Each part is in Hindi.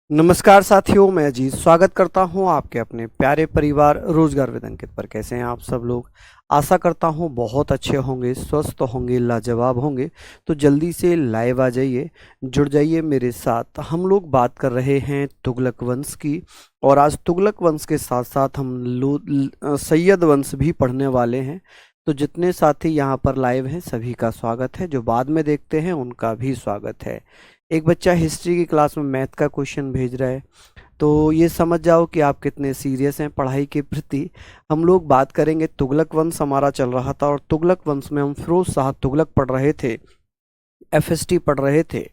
नमस्कार साथियों, मैं अजीत स्वागत करता हूं आपके अपने प्यारे परिवार रोजगार विद अंकित पर। कैसे हैं आप सब लोग? आशा करता हूं बहुत अच्छे होंगे, स्वस्थ होंगे, लाजवाब होंगे। तो जल्दी से लाइव आ जाइए, जुड़ जाइए मेरे साथ। हम लोग बात कर रहे हैं तुगलक वंश की, और आज तुगलक वंश के साथ साथ हम सैयद वंश भी पढ़ने वाले हैं। तो जितने साथी यहाँ पर लाइव हैं सभी का स्वागत है, जो बाद में देखते हैं उनका भी स्वागत है। एक बच्चा हिस्ट्री की क्लास में मैथ का क्वेश्चन भेज रहा है, तो ये समझ जाओ कि आप कितने सीरियस हैं पढ़ाई के प्रति। हम लोग बात करेंगे, तुगलक वंश हमारा चल रहा था और तुगलक वंश में हम फिरोज शाह तुगलक पढ़ रहे थे, एफएसटी पढ़ रहे थे।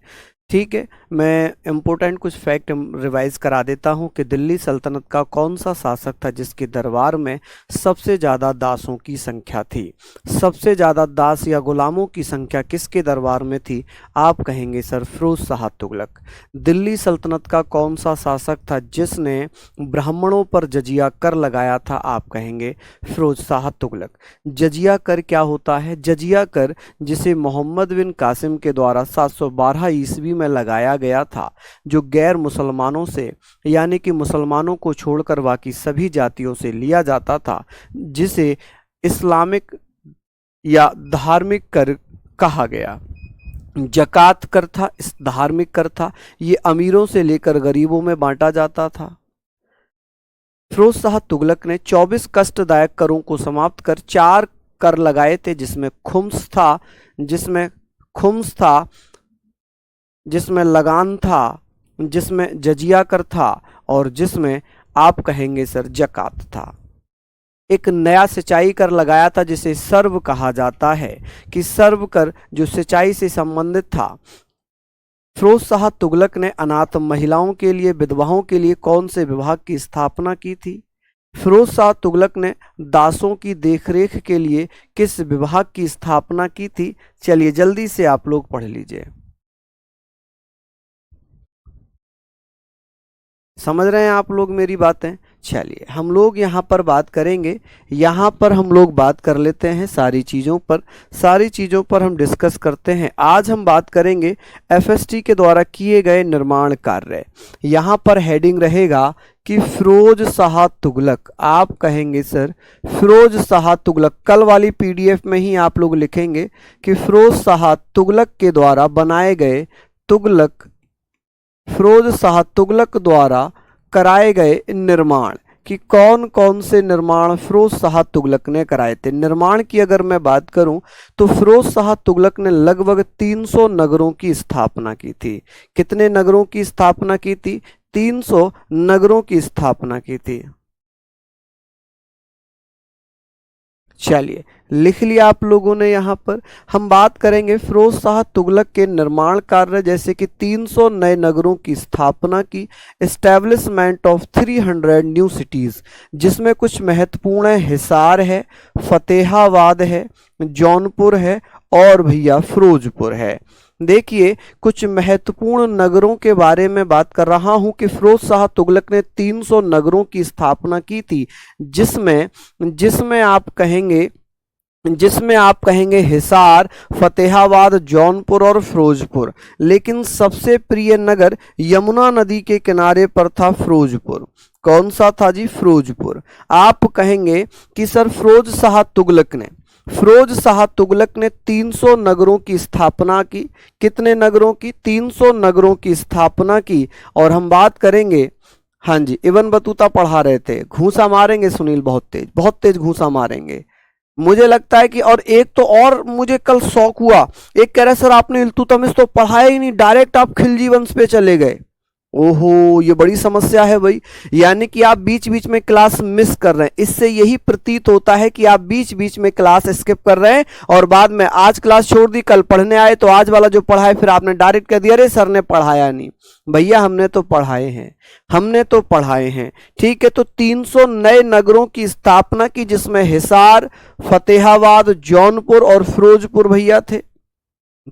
ठीक है, मैं इम्पोर्टेंट कुछ फैक्ट रिवाइज करा देता हूं कि दिल्ली सल्तनत का कौन सा शासक था जिसके दरबार में सबसे ज़्यादा दासों की संख्या थी। सबसे ज़्यादा दास या गुलामों की संख्या किसके दरबार में थी? आप कहेंगे सर फिरोज शाह तुगलक। दिल्ली सल्तनत का कौन सा शासक था जिसने ब्राह्मणों पर जजिया कर लगाया था? आप कहेंगे फिरोज शाह तुगलक। जजिया कर क्या होता है? जजिया कर जिसे मोहम्मद बिन कासिम के द्वारा 712 ईस्वी में लगाया गया था, जो गैर मुसलमानों से यानी कि मुसलमानों को छोड़कर बाकी सभी जातियों से लिया जाता था, जिसे इस्लामिक या धार्मिक कर कहा गया। जकात कर था, इस धार्मिक कर था। ये अमीरों से लेकर गरीबों में बांटा जाता था। फिरोज शाह तुगलक ने 24 कष्टदायक करों को समाप्त कर 4 कर लगाए थे, जिसमें खुम्स था, जिसमें लगान था, जिसमें जजिया कर था, और जिसमें आप कहेंगे सर जकात था। एक नया सिंचाई कर लगाया था जिसे सर्व कहा जाता है, कि सर्व कर जो सिंचाई से संबंधित था। फिरोज शाह तुगलक ने अनाथ महिलाओं के लिए, विधवाओं के लिए कौन से विभाग की स्थापना की थी? फिरोज शाह तुगलक ने दासों की देखरेख के लिए किस विभाग की स्थापना की थी? चलिए जल्दी से आप लोग पढ़ लीजिए। समझ रहे हैं आप लोग मेरी बातें? चलिए हम लोग यहाँ पर बात करेंगे, यहाँ पर हम लोग बात कर लेते हैं सारी चीज़ों पर हम डिस्कस करते हैं। आज हम बात करेंगे एफएसटी के द्वारा किए गए निर्माण कार्य। यहाँ पर हेडिंग रहेगा कि फिरोज शाह तुगलक। आप कहेंगे सर फिरोज शाह तुगलक। कल वाली पीडीएफ में ही आप लोग लिखेंगे कि फिरोज शाह तुगलक के द्वारा बनाए गए फिरोज शाह तुगलक द्वारा कराए गए निर्माण, कि कौन कौन से निर्माण फिरोज शाह तुगलक ने कराए थे। निर्माण की अगर मैं बात करूं तो फिरोज शाह तुगलक ने लगभग 300 नगरों की स्थापना की थी। कितने नगरों की स्थापना की थी? 300 नगरों की स्थापना की थी। चलिए लिख लिया आप लोगों ने। यहाँ पर हम बात करेंगे फिरोज शाह तुगलक के निर्माण कार्य, जैसे कि 300 नए नगरों की स्थापना की, एस्टेब्लिशमेंट ऑफ 300 न्यू सिटीज, जिसमें कुछ महत्वपूर्ण है, हिसार है, फतेहाबाद है, जौनपुर है, और भैया फिरोजपुर है। देखिए कुछ महत्वपूर्ण नगरों के बारे में बात कर रहा हूं कि फिरोज शाह तुगलक ने 300 नगरों की स्थापना की थी, जिसमें जिसमें आप कहेंगे हिसार, फतेहाबाद, जौनपुर और फिरोजपुर। लेकिन सबसे प्रिय नगर यमुना नदी के किनारे पर था फिरोजपुर। कौन सा था जी? फिरोजपुर। आप कहेंगे कि सर फिरोज शाह तुगलक ने 300 नगरों की स्थापना की। कितने नगरों की? 300 नगरों की स्थापना की। और हम बात करेंगे, हाँ जी, इवन बतूता पढ़ा रहे थे। घूसा मारेंगे सुनील, बहुत तेज घूसा मारेंगे मुझे लगता है कि। और एक तो और मुझे कल शौक हुआ, एक कह रहा है सर आपने इल्तुतमिश तो पढ़ाया ही नहीं, डायरेक्ट आप खिलजी वंश पे चले गए। ओहो, ये बड़ी समस्या है भाई। यानी कि आप बीच बीच में क्लास मिस कर रहे हैं। इससे यही प्रतीत होता है कि आप बीच बीच में क्लास स्किप कर रहे हैं, और बाद में आज क्लास छोड़ दी, कल पढ़ने आए तो आज वाला जो पढ़ा है फिर आपने डायरेक्ट कह दिया अरे सर ने पढ़ाया नहीं। भैया हमने तो पढ़ाए हैं। ठीक है, तो 300 नए नगरों की स्थापना की, जिसमें हिसार, फतेहाबाद, जौनपुर और फिरोजपुर भैया थे।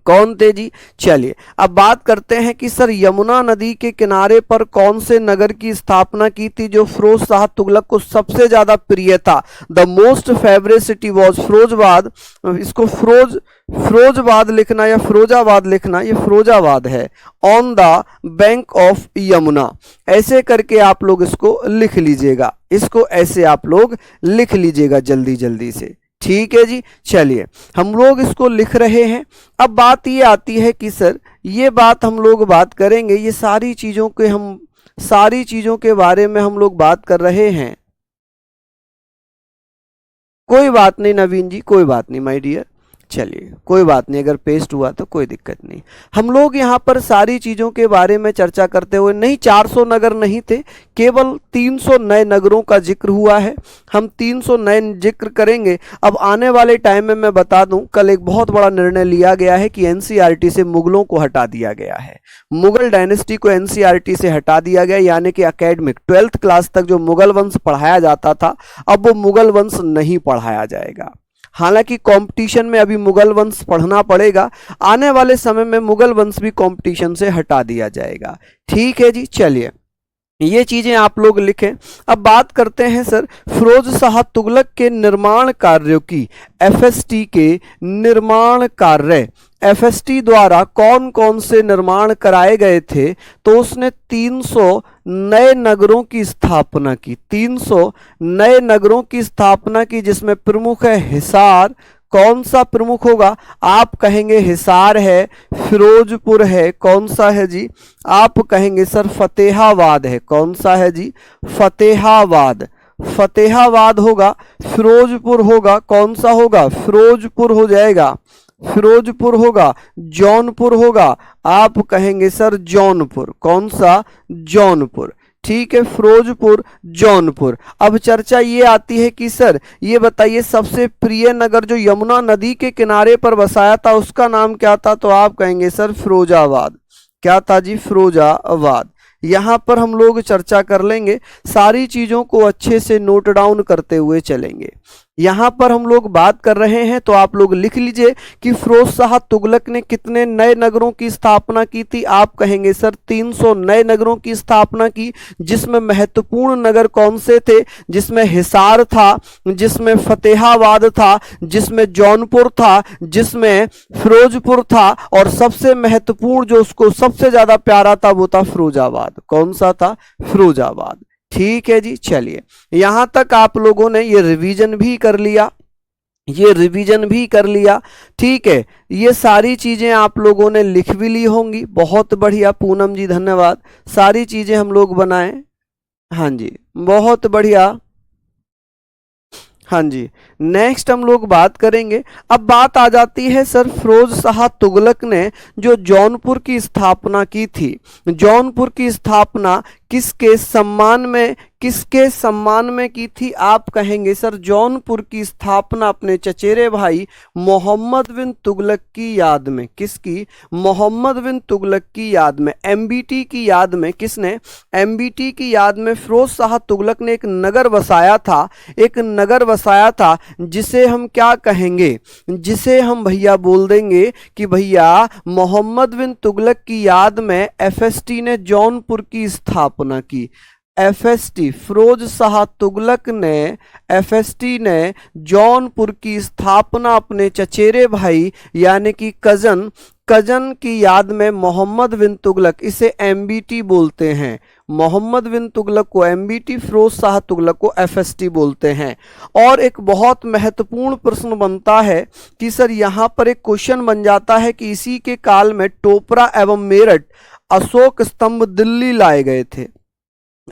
कौन थे जी? चलिए अब बात करते हैं कि सर यमुना नदी के किनारे पर कौन से नगर की स्थापना की थी जो फिरोज शाह तुगलक को सबसे ज्यादा प्रिय था? The most favourite city was Firozabad. इसको फिरोजबाद लिखना या फिरोजाबाद लिखना, ये फिरोजाबाद है। On the bank of Yamuna, ऐसे करके आप लोग इसको लिख लीजिएगा, इसको ऐसे आप लोग लिख लीजिएगा जल्दी जल्दी से, ठीक है जी। चलिए हम लोग इसको लिख रहे हैं। अब बात ये आती है कि सर ये बात हम लोग बात करेंगे, ये सारी चीजों के बारे में हम लोग बात कर रहे हैं। कोई बात नहीं नवीन जी, कोई बात नहीं माय डियर, चलिए कोई बात नहीं, अगर पेस्ट हुआ तो कोई दिक्कत नहीं। हम लोग यहाँ पर सारी चीज़ों के बारे में चर्चा करते हुए, नहीं 400 नगर नहीं थे, केवल 300 नए नगरों का जिक्र हुआ है। हम 300 नए जिक्र करेंगे। अब आने वाले टाइम में मैं बता दूं, कल एक बहुत बड़ा निर्णय लिया गया है कि एनसीईआरटी से मुगलों को हटा दिया गया है। मुगल डायनेस्टी को एनसीईआरटी से हटा दिया गया, यानी कि एकेडमिक 12th क्लास तक जो मुगल वंश पढ़ाया जाता था, अब वो मुगल वंश नहीं पढ़ाया जाएगा। हालांकि कंपटीशन में अभी मुगल वंश पढ़ना पड़ेगा, आने वाले समय में मुगल वंश भी कंपटीशन से हटा दिया जाएगा, ठीक है जी। चलिए ये चीजें आप लोग लिखें। अब बात करते हैं सर फिरोज शाह तुगलक के निर्माण कार्यों की। एफएसटी के निर्माण कार्य, एफएसटी द्वारा कौन कौन से निर्माण कराए गए थे? तो उसने 300 नए नगरों की स्थापना की, 300 नए नगरों की स्थापना की, जिसमें प्रमुख है हिसार। कौन सा प्रमुख होगा? आप कहेंगे हिसार है, फिरोजपुर है, कौन सा है जी? आप कहेंगे सर फतेहाबाद है। कौन सा है जी? फतेहाबाद, फतेहाबाद होगा। फिरोजपुर होगा, कौन सा होगा? फिरोजपुर हो जाएगा, फिरोजपुर होगा। जौनपुर होगा, आप कहेंगे सर जौनपुर, कौन सा? जौनपुर, ठीक है, फिरोजपुर जौनपुर। अब चर्चा ये आती है कि सर ये बताइए सबसे प्रिय नगर जो यमुना नदी के किनारे पर बसाया था उसका नाम क्या था? तो आप कहेंगे सर फिरोजाबाद। क्या था जी? फिरोजाबाद। यहाँ पर हम लोग चर्चा कर लेंगे, सारी चीजों को अच्छे से नोट डाउन करते हुए चलेंगे। यहाँ पर हम लोग बात कर रहे हैं तो आप लोग लिख लीजिए कि फिरोज शाह तुगलक ने कितने नए नगरों की स्थापना की थी? आप कहेंगे सर 300 नए नगरों की स्थापना की, जिसमें महत्वपूर्ण नगर कौन से थे? जिसमें हिसार था, जिसमें फतेहाबाद था, जिसमें जौनपुर था, जिसमें फिरोजपुर था, और सबसे महत्वपूर्ण जो उसको सबसे ज्यादा प्यारा था वो था फिरोजाबाद। कौन सा था? फिरोजाबाद, ठीक है जी। चलिए यहां तक आप लोगों ने ये रिवीजन भी कर लिया, ये रिवीजन भी कर लिया, ठीक है। ये सारी चीजें आप लोगों ने लिख भी ली होंगी, बहुत बढ़िया पूनम जी, धन्यवाद। सारी चीजें हम लोग बनाएं, हाँ जी बहुत बढ़िया, हाँ जी। नेक्स्ट हम लोग बात करेंगे। अब बात आ जाती है सर फिरोज शाह तुगलक ने जो जौनपुर की स्थापना की थी, जौनपुर की स्थापना किसके सम्मान में, किसके सम्मान में की थी? आप कहेंगे सर जौनपुर की स्थापना अपने चचेरे भाई मोहम्मद बिन तुगलक की याद में। किसकी? मोहम्मद बिन तुगलक की याद में, एमबीटी की याद में। किसने? एमबीटी की याद में फिरोज शाह तुगलक ने एक नगर बसाया था, एक नगर बसाया था जिसे हम क्या कहेंगे? जिसे हम भैया बोल देंगे कि भैया मोहम्मद बिन तुगलक की याद में एफएसटी ने जौनपुर की स्थापना की। एफएसटी, फिरोज शाह तुगलक ने, एफएसटी ने जौनपुर की स्थापना अपने चचेरे भाई यानी कि कजन की याद में मोहम्मद बिन तुगलक, इसे एमबीटी बोलते हैं। मोहम्मद बिन तुगलक को एमबीटी, फिरोज शाह तुगलक को एफएसटी बोलते हैं। और एक बहुत महत्वपूर्ण प्रश्न बनता है कि सर यहाँ पर एक क्वेश्चन बन जाता है कि इसी के काल में टोपरा एवं मेरठ अशोक स्तंभ दिल्ली लाए गए थे,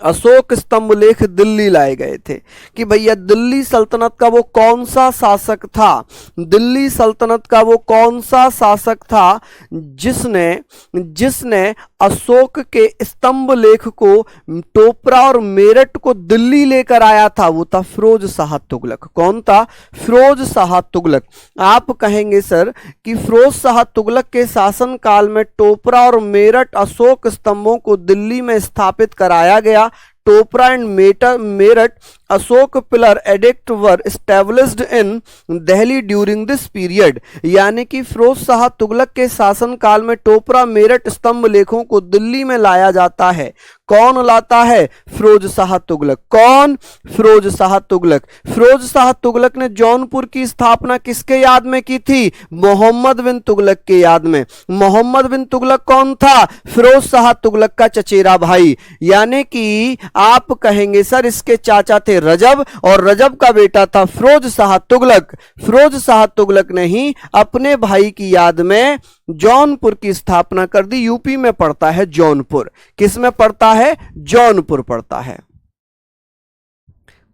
अशोक स्तंभ लेख दिल्ली लाए गए थे। कि भैया दिल्ली सल्तनत का वो कौन सा शासक था, दिल्ली सल्तनत का वो कौन सा शासक था जिसने अशोक के स्तंभ लेख को, टोपरा और मेरठ को दिल्ली लेकर आया था? वो था फिरोज शाह तुगलक। कौन था? फिरोज शाह तुगलक। आप कहेंगे सर कि फिरोज शाह तुगलक के शासन काल में टोपरा और मेरठ अशोक स्तंभों को दिल्ली में स्थापित कराया गया। Topra and Meerut Ashok pillar addict were established in Delhi during this period. यानी कि फिरोज शाह तुगलक के शासन काल में टोपरा मेरठ स्तंभ लेखों को दिल्ली में लाया जाता है। कौन लाता है? फिरोज शाह तुगलक। कौन? फिरोज शाह तुगलक। फिरोज शाह तुगलक ने जौनपुर की स्थापना किसके याद में की थी? मोहम्मद बिन तुगलक के याद में। मोहम्मद बिन तुगलक कौन था? फिरोज शाह तुगलक का चचेरा भाई। यानी कि आप कहेंगे सर इसके चाचा थे रजब और रजब का बेटा था फिरोज शाह तुगलक। फिरोज शाह तुगलक ने ही अपने भाई की याद में जौनपुर की स्थापना कर दी। यूपी में पड़ता है जौनपुर। किस में पड़ता है? जौनपुर पड़ता है।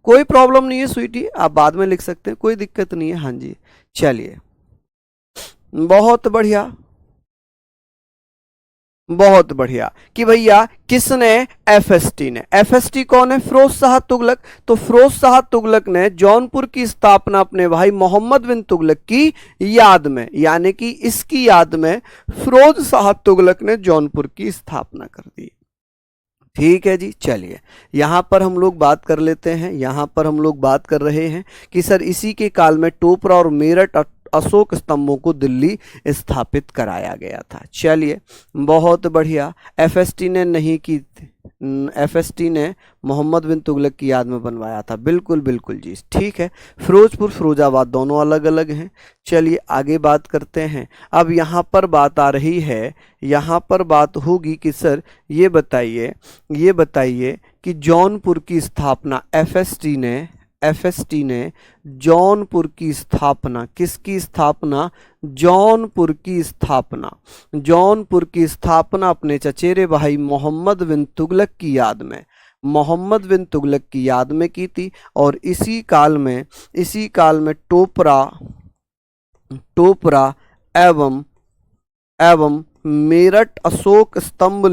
कोई प्रॉब्लम नहीं है स्वीटी, आप बाद में लिख सकते हैं, कोई दिक्कत नहीं है। हाँ जी, चलिए, बहुत बढ़िया, बहुत बढ़िया। कि भैया किसने? एफएसटी ने। एफएसटी कौन है? फिरोज शाह तुगलक। तो फिरोज शाह तुगलक ने जौनपुर की स्थापना अपने भाई मोहम्मद बिन तुगलक की याद में, यानी कि इसकी याद में फिरोज शाह तुगलक ने जौनपुर की स्थापना कर दी। ठीक है जी, चलिए यहां पर हम लोग बात कर लेते हैं। यहां पर हम लोग बात कर रहे हैं कि सर इसी के काल में टोपरा और मेरठ अशोक स्तंभों को दिल्ली स्थापित कराया गया था। चलिए, बहुत बढ़िया। एफएसटी ने नहीं की, एफएसटी ने मोहम्मद बिन तुगलक की याद में बनवाया था। बिल्कुल बिल्कुल जी, ठीक है। फिरोजपुर फिरोजाबाद दोनों अलग अलग हैं। चलिए आगे बात करते हैं। अब यहाँ पर बात आ रही है, यहाँ पर बात होगी कि सर ये बताइए कि जौनपुर की स्थापना एफएसटी ने जौनपुर की स्थापना, किसकी स्थापना? जौनपुर की स्थापना। जौनपुर की स्थापना अपने चचेरे भाई मोहम्मद बिन तुगलक की याद में, मोहम्मद बिन तुगलक की याद में की थी। और इसी काल में टोपरा एवं मेरठ अशोक स्तंभ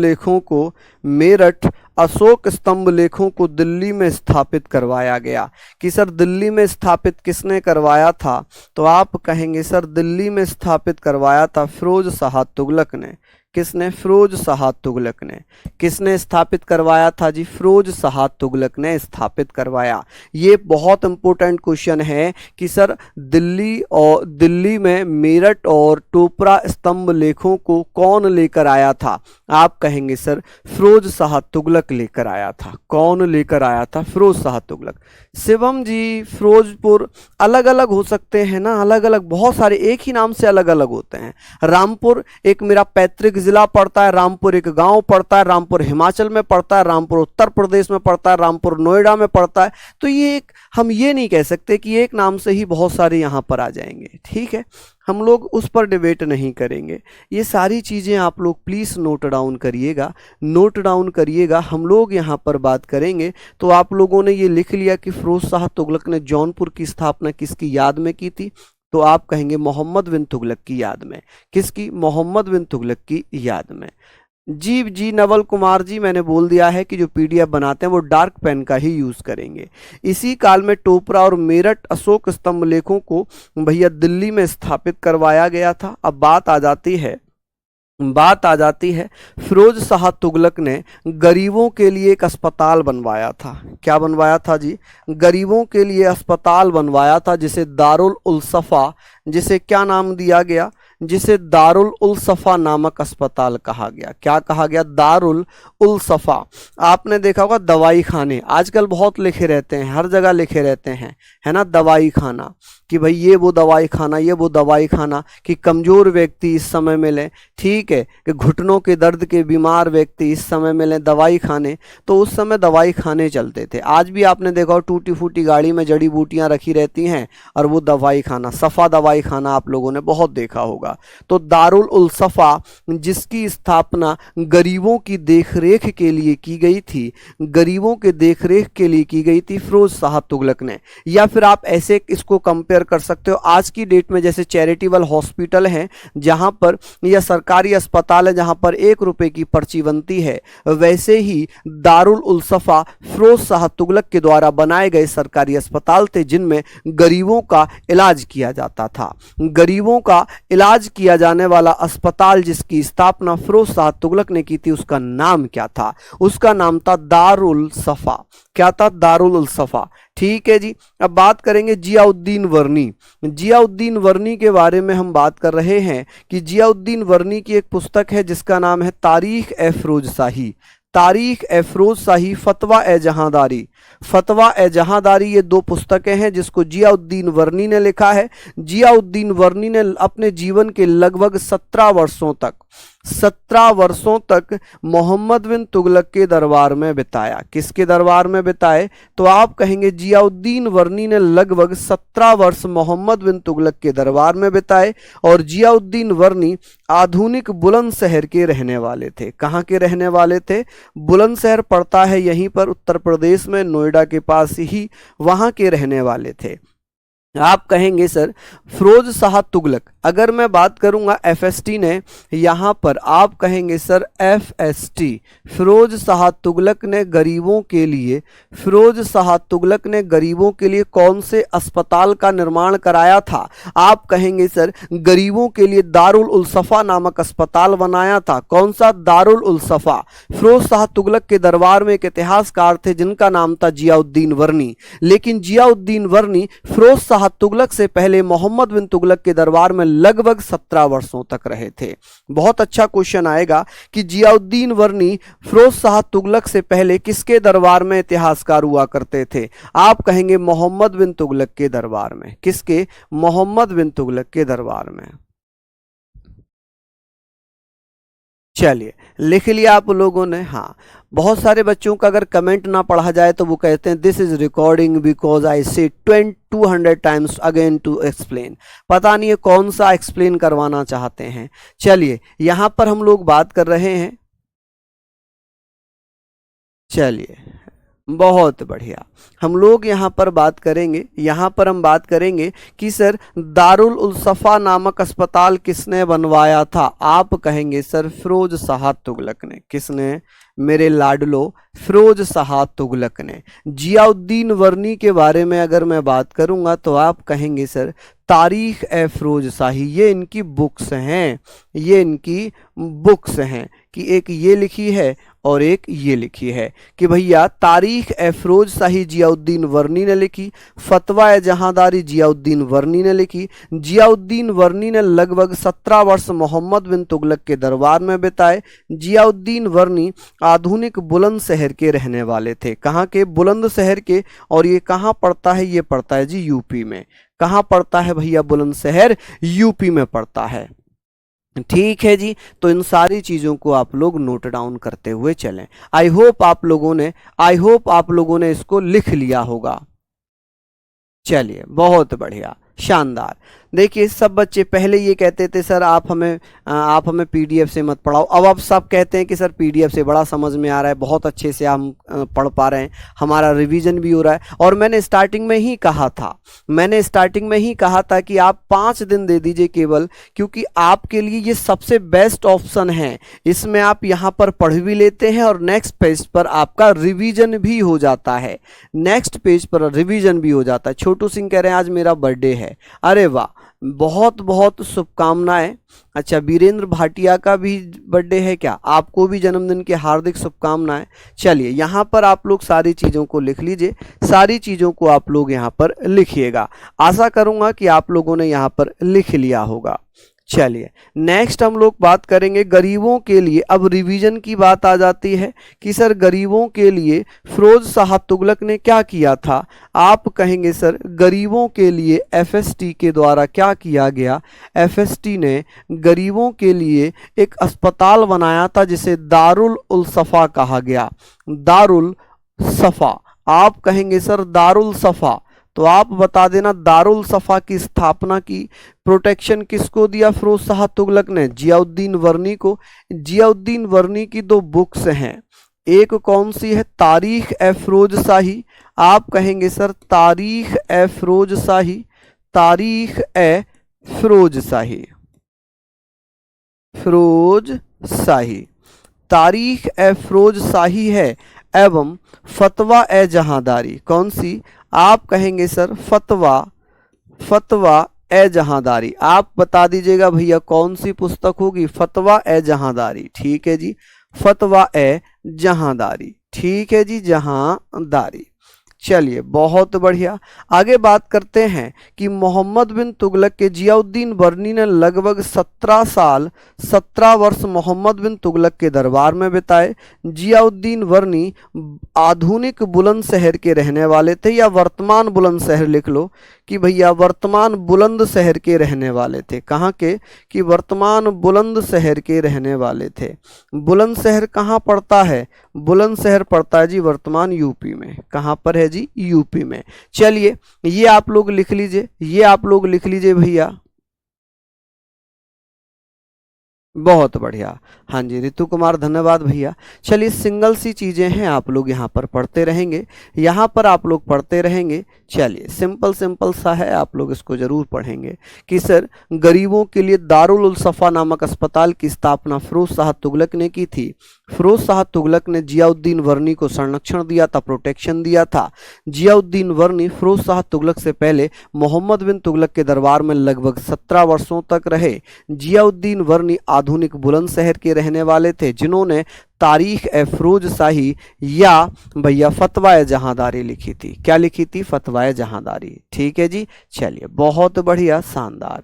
लेखों को दिल्ली में स्थापित करवाया गया। कि सर दिल्ली में स्थापित किसने करवाया था? तो आप कहेंगे सर दिल्ली में स्थापित करवाया था फिरोज शाह तुगलक ने। किसने? फिरोज शाह तुगलक ने। किसने स्थापित करवाया था जी? फिरोज शाह तुगलक ने स्थापित करवाया। ये बहुत इंपॉर्टेंट क्वेश्चन है कि सर दिल्ली में मेरठ और टोपरा स्तंभ लेखों को कौन लेकर आया था? आप कहेंगे सर फिरोज शाह तुगलक लेकर आया था। कौन लेकर आया था? फिरोज शाह तुगलक। शिवम जी, फिरोजपुर अलग अलग हो सकते हैं ना, अलग अलग, बहुत सारे एक ही नाम से अलग अलग होते हैं। रामपुर एक मेरा पैतृक जिला पड़ता है, रामपुर एक गांव पड़ता है, रामपुर हिमाचल में पड़ता है, रामपुर उत्तर प्रदेश में पड़ता है, रामपुर नोएडा में पड़ता है। तो ये एक, हम ये नहीं कह सकते कि एक नाम से ही बहुत सारे यहाँ पर आ जाएंगे। ठीक है, हम लोग उस पर डिबेट नहीं करेंगे। ये सारी चीज़ें आप लोग प्लीज़ नोट डाउन करिएगा। हम लोग यहाँ पर बात करेंगे। तो आप लोगों ने ये लिख लिया कि फिरोज शाह तुगलक ने जौनपुर की स्थापना किसकी याद में की थी? तो आप कहेंगे मोहम्मद बिन तुगलक की याद में। किसकी? मोहम्मद बिन तुगलक की याद में। जी नवल कुमार जी, मैंने बोल दिया है कि जो पीडीएफ बनाते हैं वो डार्क पेन का ही यूज़ करेंगे। इसी काल में टोपरा और मेरठ अशोक स्तंभ लेखों को भैया दिल्ली में स्थापित करवाया गया था। अब बात आ जाती है फिरोज शाह तुगलक ने गरीबों के लिए एक अस्पताल बनवाया था। क्या बनवाया था जी? गरीबों के लिए अस्पताल बनवाया था, जिसे दारुल उल सफ़ा, जिसे क्या नाम दिया गया? जिसे दारुल उल सफ़ा नामक अस्पताल कहा गया। क्या कहा गया? दारुल उल सफ़ा। आपने देखा होगा दवाई खाने आजकल बहुत लिखे रहते हैं, हर जगह लिखे रहते हैं, है ना, दवाई खाना, कि भाई ये वो दवाई खाना, कि कमज़ोर व्यक्ति इस समय मिले, ठीक है, कि घुटनों के दर्द के बीमार व्यक्ति इस समय मिले दवाई खाने। तो उस समय दवाई खाने चलते थे। आज भी आपने देखा हो टूटी फूटी गाड़ी में जड़ी बूटियां रखी रहती हैं, और वो दवाई खाना, सफ़ा दवाई खाना आप लोगों ने बहुत देखा होगा। तो दारुल उल सफ़ा, जिसकी स्थापना गरीबों की देखरेख के लिए की गई थी, फिरोज शाह तुगलक ने। या फिर आप ऐसे इसको कंपेयर कर सकते हो, आज की डेट में जैसे चैरिटेबल हॉस्पिटल हैं जहां पर, या सरकारी अस्पताल है जहां पर 1 रुपए की पर्ची बनती है, वैसे ही दारुल उल सफ़ा फिरोज शाह तुगलक के द्वारा बनाए गए सरकारी अस्पताल थे, जिनमें गरीबों का इलाज किया जाता था। गरीबों का इलाज आज किया जाने वाला अस्पताल जिसकी स्थापना फिरोज शाह तुगलक ने की थी उसका नाम क्या था? उसका नाम था दारुल सफा। क्या था? दारुल सफा। ठीक है जी। अब बात करेंगे जियाउद्दीन वर्नी। जियाउद्दीन वर्नी के बारे में हम बात कर रहे हैं कि जियाउद्दीन वर्नी की एक पुस्तक है जिसका नाम है तारीख ए फिरोज शाही। तारीख ए फिरोज शाही, फतवा ए जहांदारी। फतवा ए जहांदारी, ये दो पुस्तकें हैं जिसको जियाउद्दीन वर्नी ने लिखा है। जियाउद्दीन वर्नी ने अपने जीवन के लगभग 17 वर्षों तक मोहम्मद बिन तुगलक के दरबार में बिताया। किसके दरबार में बिताए? तो आप कहेंगे जियाउद्दीन वर्नी ने लगभग 17 वर्ष मोहम्मद बिन तुगलक के दरबार में बिताए। और जियाउद्दीन वर्नी आधुनिक बुलंदशहर के रहने वाले थे। कहाँ के रहने वाले थे? बुलंदशहर पड़ता है यहीं पर उत्तर प्रदेश में, नोएडा के पास ही, वहां के रहने वाले थे। आप कहेंगे सर फिरोज शाह तुगलक, अगर मैं बात करूंगा एफएसटी ने यहाँ पर, आप कहेंगे सर एफएसटी, फिरोज शाह तुगलक ने गरीबों के लिए, फिरोज शाह तुगलक ने गरीबों के लिए कौन से अस्पताल का निर्माण कराया था? आप कहेंगे सर गरीबों के लिए दारुल उल सफा नामक अस्पताल बनाया था। कौन सा? दारुल उल सफा। फिरोज शाह तुगलक के दरबार में एक इतिहासकार थे जिनका नाम था जियाउद्दीन वर्नी। लेकिन जियाउद्दीन वर्नी फिरोज शाह तुगलक से पहले मोहम्मद बिन तुगलक के दरबार में लगभग 17 वर्षों तक रहे थे। बहुत अच्छा क्वेश्चन आएगा कि जियाउद्दीन वर्नी फिरोज शाह तुगलक से पहले किसके दरबार में इतिहासकार हुआ करते थे? आप कहेंगे मोहम्मद बिन तुगलक के दरबार में। किसके? मोहम्मद बिन तुगलक के दरबार में। चलिए, लिख लिया आप लोगों ने? हाँ, बहुत सारे बच्चों का अगर कमेंट ना पढ़ा जाए तो वो कहते हैं this is recording because I से 200 टाइम्स अगेन टू एक्सप्लेन। पता नहीं है कौन सा एक्सप्लेन करवाना चाहते हैं। चलिए, यहां पर हम लोग बात कर रहे हैं। चलिए, बहुत बढ़िया। हम लोग यहाँ पर बात करेंगे, यहाँ पर हम बात करेंगे कि सर दारुल उल सफा नामक अस्पताल किसने बनवाया था? आप कहेंगे सर फिरोज शाह तुगलक ने। किसने? मेरे लाडलो फिरोज शाह तुगलक ने। जियाउद्दीन वर्नी के बारे में अगर मैं बात करूंगा तो आप कहेंगे सर तारीख ए फिरोज शाही। ये इनकी बुक्स हैं, ये इनकी बुक्स हैं कि एक ये लिखी है और एक ये लिखी है कि भैया तारीख ए फिरोज शाही जियाउद्दीन वर्नी ने लिखी, फतवा ए जहांदारी जियाउद्दीन वर्नी ने लिखी। जियाउद्दीन वर्नी ने लगभग 17 वर्ष मोहम्मद बिन तुगलक के दरबार में बिताए। जियाउद्दीन वर्नी आधुनिक बुलंदशहर के रहने वाले थे। कहाँ के? बुलंदशहर के। और ये कहाँ पड़ता है? ये पड़ता है जी यूपी में। कहाँ पड़ता है भैया? बुलंदशहर यूपी में पड़ता है। ठीक है जी। तो इन सारी चीजों को आप लोग नोट डाउन करते हुए चलें। आई होप आप लोगों ने इसको लिख लिया होगा। चलिए, बहुत बढ़िया, शानदार। देखिए, सब बच्चे पहले ये कहते थे सर आप हमें पीडीएफ से मत पढ़ाओ। अब सब कहते हैं कि सर पीडीएफ से बड़ा समझ में आ रहा है, बहुत अच्छे से हम पढ़ पा रहे हैं, हमारा रिवीजन भी हो रहा है। और मैंने स्टार्टिंग में ही कहा था कि आप 5 दिन दे दीजिए केवल, क्योंकि आपके लिए ये सबसे बेस्ट ऑप्शन है। इसमें आप यहाँ पर पढ़ भी लेते हैं और नेक्स्ट पेज पर आपका रिवीजन भी हो जाता है। छोटू सिंह कह रहे हैं आज मेरा बर्थडे है। अरे वाह, बहुत बहुत शुभकामनाएं। अच्छा, वीरेंद्र भाटिया का भी बर्थडे है क्या? आपको भी जन्मदिन की हार्दिक शुभकामनाएं। चलिए, यहाँ पर आप लोग सारी चीज़ों को लिख लीजिए, सारी चीज़ों को आप लोग यहाँ पर लिखिएगा। आशा करूँगा कि आप लोगों ने यहाँ पर लिख लिया होगा। चलिए, नेक्स्ट हम लोग बात करेंगे गरीबों के लिए। अब रिवीजन की बात आ जाती है कि सर गरीबों के लिए फिरोज शाह तुगलक ने क्या किया था? आप कहेंगे सर गरीबों के लिए एफएसटी के द्वारा क्या किया गया? एफएसटी ने गरीबों के लिए एक अस्पताल बनाया था जिसे दारुल उल सफा कहा गया। दारुल सफा। आप कहेंगे सर दारुल सफा, तो आप बता देना दारुल सफा की स्थापना की, प्रोटेक्शन किसको दिया? फिरोज शाह तुगलक ने जियाउद्दीन वर्नी को। जियाउद्दीन वर्नी की 2 बुक्स हैं, एक कौन सी है? तारीख ए फिरोज शाही। आप कहेंगे सर तारीख ए फिरोज शाही, तारीख ए फिरोज शाही, फिरोज शाही, तारीख ए फिरोज शाही है। एवं फतवा ए जहांदारी, कौन सी? आप कहेंगे सर फतवा ए जहांदारी। आप बता दीजिएगा भैया कौन सी पुस्तक होगी, फतवा ए जहांदारी। ठीक है जी, फतवा ए जहांदारी। ठीक है जी, जहांदारी। चलिए बहुत बढ़िया। आगे बात करते हैं कि मोहम्मद बिन तुगलक के जियाउद्दीन बर्नी ने लगभग 17 साल 17 वर्ष मोहम्मद बिन तुगलक के दरबार में बिताए। जियाउद्दीन बर्नी आधुनिक बुलंदशहर के रहने वाले थे, या वर्तमान बुलंदशहर लिख लो कि भैया वर्तमान बुलंदशहर के रहने वाले थे। कहाँ के, कि वर्तमान बुलंदशहर के रहने वाले थे। बुलंदशहर कहाँ पड़ता है, बुलंदशहर पड़ता है जी वर्तमान यूपी में। कहाँ पर है जी, यूपी में। चलिए ये आप लोग लिख लीजिए, ये आप लोग लिख लीजिए भैया। बहुत बढ़िया, हाँ जी रितु कुमार, धन्यवाद भैया। चलिए सिंगल सी चीज़ें हैं, आप लोग यहाँ पर पढ़ते रहेंगे, यहाँ पर आप लोग पढ़ते रहेंगे। चलिए सिंपल सिंपल सा है, आप लोग इसको ज़रूर पढ़ेंगे कि सर गरीबों के लिए दारुल उल सफ़ा नामक अस्पताल की स्थापना फिरोज शाह तुगलक ने की थी। फिरोज शाह तुगलक ने जियाउद्दीन वर्नी को संरक्षण दिया था, प्रोटेक्शन दिया था। जियाउद्दीन वर्नी फिरोज शाह तुगलक से पहले मोहम्मद बिन तुगलक के दरबार में लगभग 17 वर्षों तक रहे। जियाउद्दीन वर्नी आधुनिक बुलंदशहर के रहने वाले थे, जिन्होंने तारीख ए फिरोज शाही या भैया फतवा जहांदारी लिखी थी। क्या लिखी थी, फतवा जहांदारी। ठीक है जी, चलिए बहुत बढ़िया, शानदार,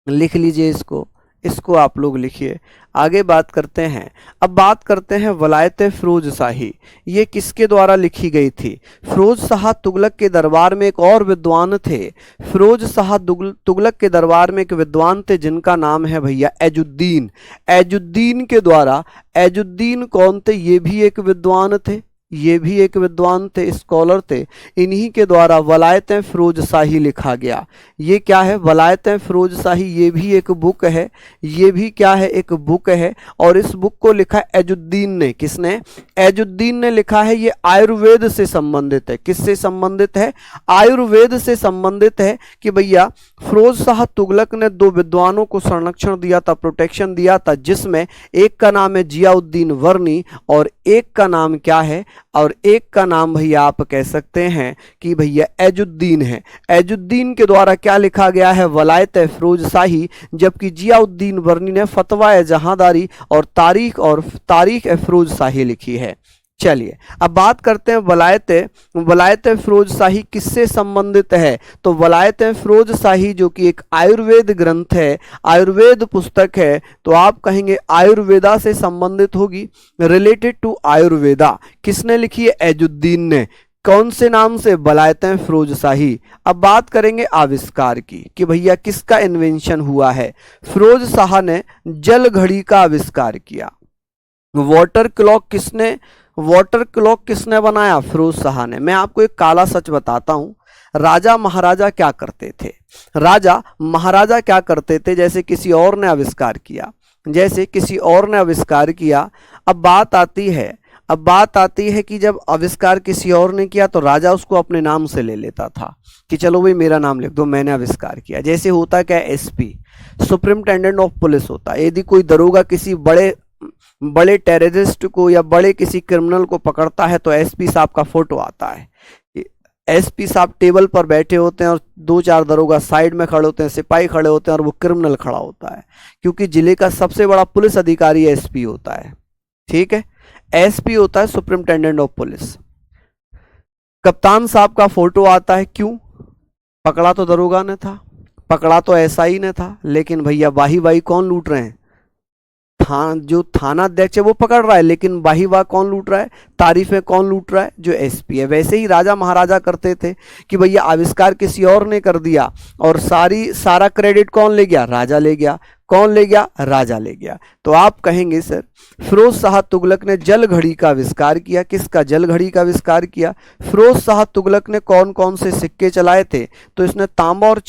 लिख लीजिए इसको, इसको आप लोग लिखिए। आगे बात करते हैं, अब बात करते हैं वलायत फिरोज शाही, ये किसके द्वारा लिखी गई थी। फिरोज शाह तुगलक के दरबार में एक और विद्वान थे। फिरोज शाह तुगलक के दरबार में एक विद्वान थे जिनका नाम है भैया एजुद्दीन। एजुद्दीन के द्वारा, एजुद्दीन कौन थे, ये भी एक विद्वान थे, ये भी एक विद्वान थे, स्कॉलर थे। इन्हीं के द्वारा वलायत फिरोज शाही लिखा गया। ये क्या है, वलायत फिरोज शाही, ये भी एक बुक है, ये भी क्या है, एक बुक है। और इस बुक को लिखा एजुद्दीन ने। किसने, एजुद्दीन ने लिखा है। ये आयुर्वेद से संबंधित है। किससे संबंधित है, आयुर्वेद से संबंधित है। कि भैया फिरोज शाह तुगलक ने 2 विद्वानों को संरक्षण दिया था, प्रोटेक्शन दिया था, जिसमें एक का नाम है जियाउद्दीन वर्नी और एक का नाम क्या है, और एक का नाम भैया आप कह सकते हैं कि भैया एजुद्दीन है। एजुद्दीन के द्वारा क्या लिखा गया है, वलायत फिरोज शाही, जबकि जियाउद्दीन वर्नी ने फतवा जहांदारी और तारीख फिरोज शाही लिखी है। चलिए अब बात करते हैं वलायत फिरोज शाही किससे संबंधित है। तो वलायत फिरोज शाही जो कि एक आयुर्वेद ग्रंथ है, आयुर्वेद पुस्तक है, तो आप कहेंगे आयुर्वेदा से संबंधित होगी, रिलेटेड टू आयुर्वेदा। किसने लिखी है, एजुद्दीन ने। कौन से नाम से, वलायत फिरोज शाही। अब बात करेंगे आविष्कार की कि भैया किसका इन्वेंशन हुआ है। फिरोज शाह ने जल घड़ी का आविष्कार किया। वाटर क्लॉक किसने बनाया, फिरोज शाह ने। मैं आपको एक काला सच बताता हूं, राजा महाराजा क्या करते थे, राजा महाराजा क्या करते थे, जैसे किसी और ने आविष्कार किया, जैसे किसी और ने आविष्कार किया। अब बात आती है कि जब आविष्कार किसी और ने किया तो राजा उसको अपने नाम से ले लेता था कि चलो भाई मेरा नाम लिख दो, मैंने आविष्कार किया। जैसे होता क्या, एसपी सुप्रिंटेंडेंट ऑफ पुलिस होता है। यदि कोई दरोगा किसी बड़े टेररिस्ट को या बड़े किसी क्रिमिनल को पकड़ता है तो एसपी साहब का फोटो आता है। एसपी साहब टेबल पर बैठे होते हैं और 2-4 दरोगा साइड में खड़े होते हैं, सिपाही खड़े होते हैं और वो क्रिमिनल खड़ा होता है, क्योंकि जिले का सबसे बड़ा पुलिस अधिकारी एसपी होता है। ठीक है, एसपी होता है सुप्रिंटेंडेंट ऑफ पुलिस। कप्तान साहब का फोटो आता है, क्यों, पकड़ा तो दरोगा ने था, पकड़ा तो एसआई ने था, लेकिन भैया वाही कौन लूट रहे हैं, जो थाना अध्यक्ष है वो पकड़ रहा है, लेकिन वाही कौन लूट रहा है, तारीफें कौन लूट रहा है, जो एसपी है। वैसे ही राजा महाराजा करते थे कि भैया आविष्कार किसी और ने कर दिया और सारा क्रेडिट कौन ले गया, राजा ले गया। कौन ले गया, राजा ले गया। तो आप कहेंगे सर फिरोज शाह तुगलक ने जल घड़ी का आविष्कार किया। किसका, जल घड़ी का आविष्कार किया। फिरोज शाह तुगलक ने कौन कौन से सिक्के चलाए थे, तो इसने तांबा और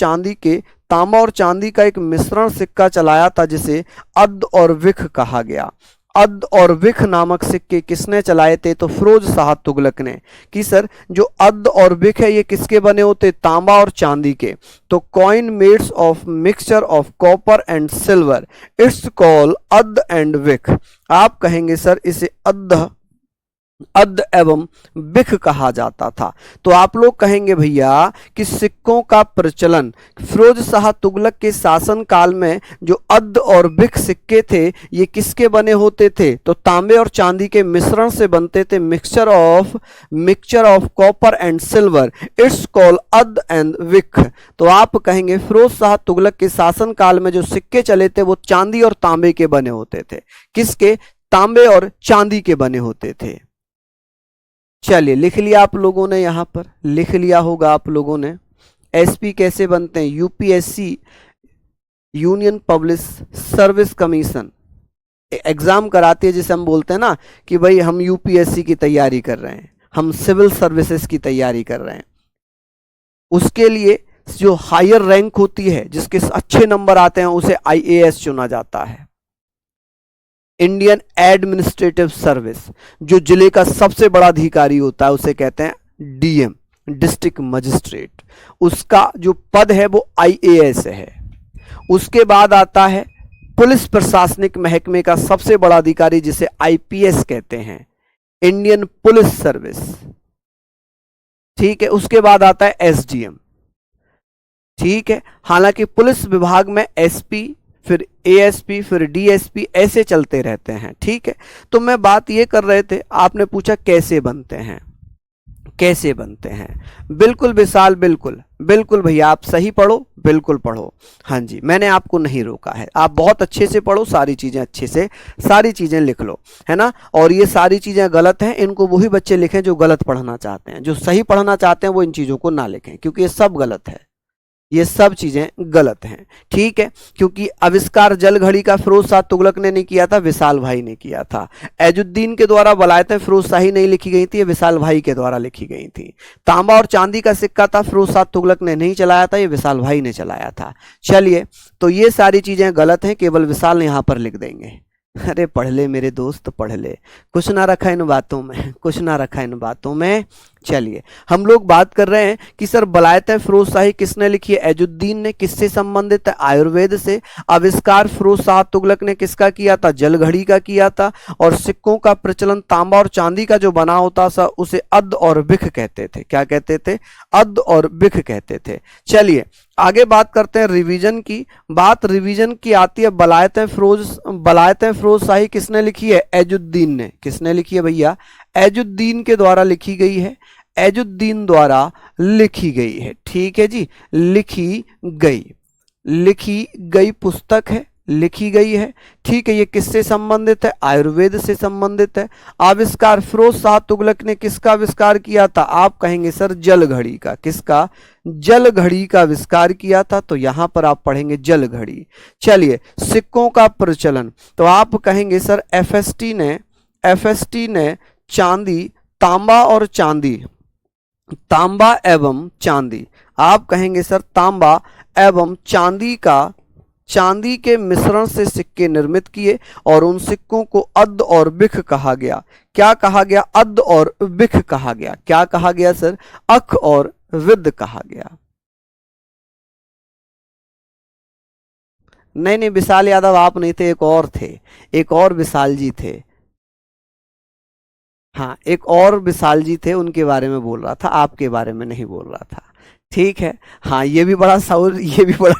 चांदी का एक मिश्रण सिक्का चलाया था, जिसे अद और विख कहा गया। अद और विख नामक सिक्के किसने चलाए थे, तो फिरोज शाह तुगलक ने। कि सर जो अद और विख है ये किसके बने होते, तांबा और चांदी के। तो coin made of mixture of copper and silver, it's call अद एंड विख। आप कहेंगे सर इसे अद्ध अद्द एवं बिख कहा जाता था। तो आप लोग कहेंगे भैया कि सिक्कों का प्रचलन फिरोज शाह तुगलक के शासन काल में जो अद्द और बिख सिक्के थे ये किसके बने होते थे? तो तांबे और चांदी के मिश्रण से बनते थे। Mixture of copper and silver, it's called अद्द एंड बिख। तो आप कहेंगे फिरोज शाह तुगलक के शासन काल में जो सिक्के चले थे वो चांदी और तांबे के बने होते थे। किसके? तांबे और चांदी के बने होते थे। चलिए लिख लिया आप लोगों ने, यहां पर लिख लिया होगा आप लोगों ने। एसपी कैसे बनते हैं? UPSC, union public service commission exam कराती है, जिसे हम बोलते हैं ना कि भाई हम यूपीएससी की तैयारी कर रहे हैं, हम सिविल सर्विसेज की तैयारी कर रहे हैं। उसके लिए जो हायर रैंक होती है, जिसके अच्छे नंबर आते हैं, उसे आईएएस चुना जाता है। इंडियन एडमिनिस्ट्रेटिव सर्विस, जो जिले का सबसे बड़ा अधिकारी होता है उसे कहते हैं डीएम, डिस्ट्रिक्ट मजिस्ट्रेट। उसका जो पद है वो आईएएस है। उसके बाद आता है पुलिस प्रशासनिक महकमे का सबसे बड़ा अधिकारी, जिसे आईपीएस कहते हैं, इंडियन पुलिस सर्विस। ठीक है। उसके बाद आता है एसडीएम। ठीक है। हालांकि पुलिस विभाग में एसपी, फिर एएसपी, फिर डीएसपी ऐसे चलते रहते हैं। ठीक है। तो मैं बात ये कर रहे थे, आपने पूछा कैसे बनते हैं, कैसे बनते हैं। बिल्कुल विशाल, बिल्कुल बिल्कुल भैया, आप सही पढ़ो, बिल्कुल पढ़ो। हाँ जी, मैंने आपको नहीं रोका है, आप बहुत अच्छे से पढ़ो, सारी चीजें अच्छे से, सारी चीजें लिख लो, है ना। और ये सारी चीजें गलत हैं, इनको वही बच्चे लिखें जो गलत पढ़ना चाहते हैं। जो सही पढ़ना चाहते हैं वो इन चीजों को ना लिखें, क्योंकि ये सब गलत है, ये सब चीजें गलत हैं। ठीक है। क्योंकि आविष्कार जल घड़ी का फिरोज शाह तुगलक ने नहीं किया था, विशाल भाई ने किया था। एजुद्दीन के द्वारा वलायतें फिरोज शाही नहीं लिखी गई थी, ये विशाल भाई के द्वारा लिखी गई थी। तांबा और चांदी का सिक्का था, फिरोज शाह तुगलक ने नहीं चलाया था, ये विशाल भाई ने चलाया था। चलिए, तो ये सारी चीजें गलत हैं, केवल विशाल ने यहां पर लिख देंगे। अरे पढ़ ले मेरे दोस्त, पढ़ ले, कुछ ना रखा इन बातों में, कुछ ना रखा इन बातों में। चलिए, हम लोग बात कर रहे हैं कि सर वलायतें फिरोज शाही किसने लिखी है? एजुद्दीन ने। किससे संबंधित है? आयुर्वेद से। आविष्कार फिरोज शाह तुगलक ने किसका किया था? जल घड़ी का किया था। और सिक्कों का प्रचलन तांबा और चांदी का जो बना होता था उसे अद्द और बिख कहते थे। क्या कहते थे? अद्द और बिख कहते थे। चलिए आगे बात करते हैं रिवीजन की। बात रिवीजन की आती है, वलायतें फिरोज शाही किसने लिखी है? एजुद्दीन ने। किसने लिखी है भैया? एजुद्दीन के द्वारा लिखी गई है, एजुद्दीन द्वारा लिखी गई है। ठीक है जी, लिखी गई पुस्तक है, लिखी गई है। ठीक है। ये किससे संबंधित है? आयुर्वेद से संबंधित है। आविष्कार फिरोज शाह तुगलक ने किसका आविष्कार किया था? आप कहेंगे सर जल घड़ी का। किसका? जल घड़ी का आविष्कार किया था, तो यहां पर आप पढ़ेंगे जल घड़ी। चलिए, सिक्कों का प्रचलन, तो आप कहेंगे सर एफएसटी ने चांदी, तांबा और चांदी, तांबा एवं चांदी, आप कहेंगे सर तांबा एवं चांदी के मिश्रण से सिक्के निर्मित किए और उन सिक्कों को अद्द और बिख कहा गया। क्या कहा गया? अद्द और बिख कहा गया। क्या कहा गया सर? अख और विद कहा गया। नहीं, विशाल यादव आप नहीं थे, एक और थे, एक और विशाल जी थे। हाँ, एक और विशाल जी थे, उनके बारे में बोल रहा था, आपके बारे में नहीं बोल रहा था। ठीक है। हाँ, ये भी बड़ा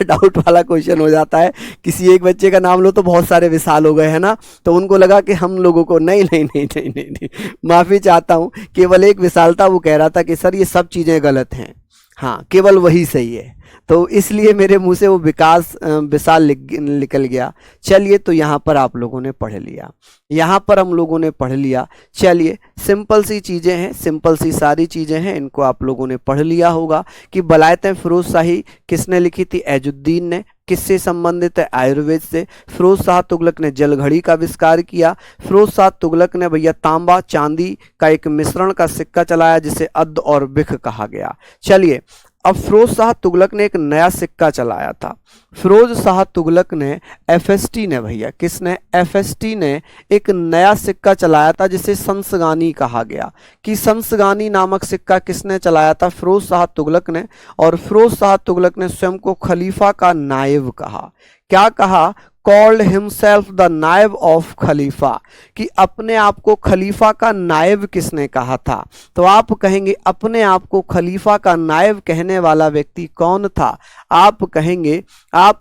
डाउट वाला क्वेश्चन हो जाता है। किसी एक बच्चे का नाम लो तो बहुत सारे विशाल हो गए, है ना, तो उनको लगा कि हम लोगों को नहीं नहीं नहीं नहीं नहीं, नहीं। माफी चाहता हूँ, केवल एक विशाल था, वो कह रहा था कि सर ये सब चीजें गलत हैं, हाँ केवल वही सही है, तो इसलिए मेरे मुंह से वो विशाल निकल गया। चलिए, तो यहाँ पर आप लोगों ने पढ़ लिया, यहाँ पर हम लोगों ने पढ़ लिया। चलिए, सिंपल सी चीज़ें हैं, सिंपल सी सारी चीज़ें हैं, इनको आप लोगों ने पढ़ लिया होगा कि वलायतें फिरोज शाही किसने लिखी थी? एजुद्दीन ने। किससे संबंधित है? आयुर्वेद से। फिरोज शाह तुगलक ने जल घड़ी का आविष्कार किया। फिरोज शाह तुगलक ने भैया तांबा चांदी का एक मिश्रण का सिक्का चलाया, जिसे अद्द और बिख कहा गया। चलिए, अब फिरोज शाह तुगलक ने एक नया सिक्का चलाया था। फिरोज शाह तुगलक ने, एफएसटी ने भैया, किसने? एफएसटी ने एक नया सिक्का चलाया था, जिसे शंसगानी कहा गया। कि शंसगानी नामक सिक्का किसने चलाया था? फिरोज शाह तुगलक ने। और फिरोज शाह तुगलक ने स्वयं को खलीफा का नायब कहा। क्या कहा? कॉल्ड हिमसेल्फ द नायब ऑफ खलीफा, कि अपने आप को खलीफा का नायब किसने कहा था? तो आप कहेंगे अपने आप को खलीफा का नायब कहने वाला व्यक्ति कौन था? आप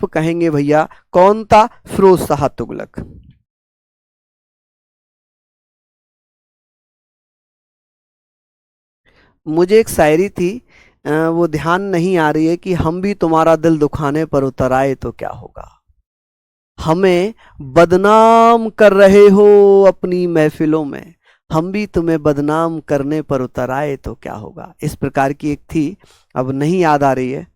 कहेंगे भैया कौन था? फिरोज शाह तुगलक। मुझे एक शायरी थी, वो ध्यान नहीं आ रही है, कि हम भी तुम्हारा दिल दुखाने पर उतर आए तो क्या होगा, हमें बदनाम कर रहे हो अपनी महफिलों में, हम भी तुम्हें बदनाम करने पर उतर आए तो क्या होगा। इस प्रकार की एक थी, अब नहीं याद आ रही है।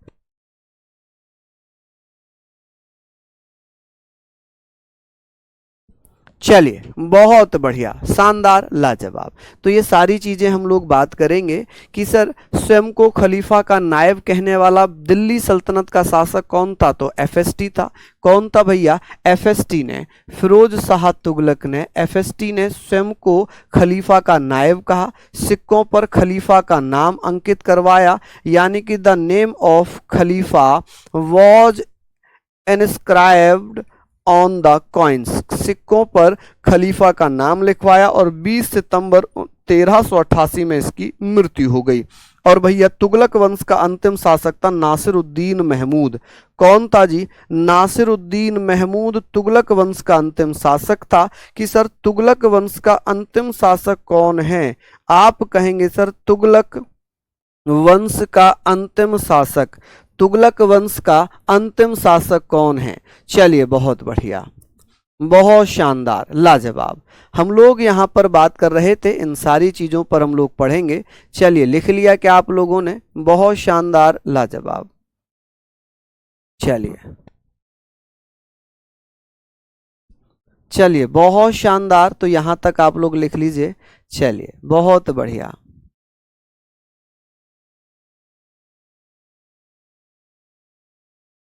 चलिए, बहुत बढ़िया, शानदार, लाजवाब। तो ये सारी चीजें हम लोग बात करेंगे कि सर स्वयं को खलीफा का नायब कहने वाला दिल्ली सल्तनत का शासक कौन था? तो एफएसटी था। कौन था भैया? एफएसटी ने, फिरोज शाह तुगलक ने, एफएसटी ने स्वयं को खलीफा का नायब कहा, सिक्कों पर खलीफा का नाम अंकित करवाया, यानी कि the name of Khalifa was inscribed on the coins, सिक्कों पर खलीफा का नाम लिखवाया, और 20 सितंबर 1388 में इसकी मृत्यु हो गई। और भैया तुगलक वंश का अंतिम शासक था नासिरुद्दीन महमूद। कौन था जी? नासिरुद्दीन महमूद तुगलक वंश का अंतिम शासक था। कि सर तुगलक वंश का अंतिम शासक कौन है? आप कहेंगे सर तुगलक वंश का अंतिम शासक, तुगलक वंश का अंतिम शासक कौन है? चलिए, बहुत बढ़िया, बहुत शानदार, लाजवाब। हम लोग यहाँ पर बात कर रहे थे, इन सारी चीजों पर हम लोग पढ़ेंगे। चलिए, लिख लिया क्या आप लोगों ने? बहुत शानदार, लाजवाब। चलिए बहुत शानदार, तो यहां तक आप लोग लिख लीजिए। चलिए, बहुत बढ़िया।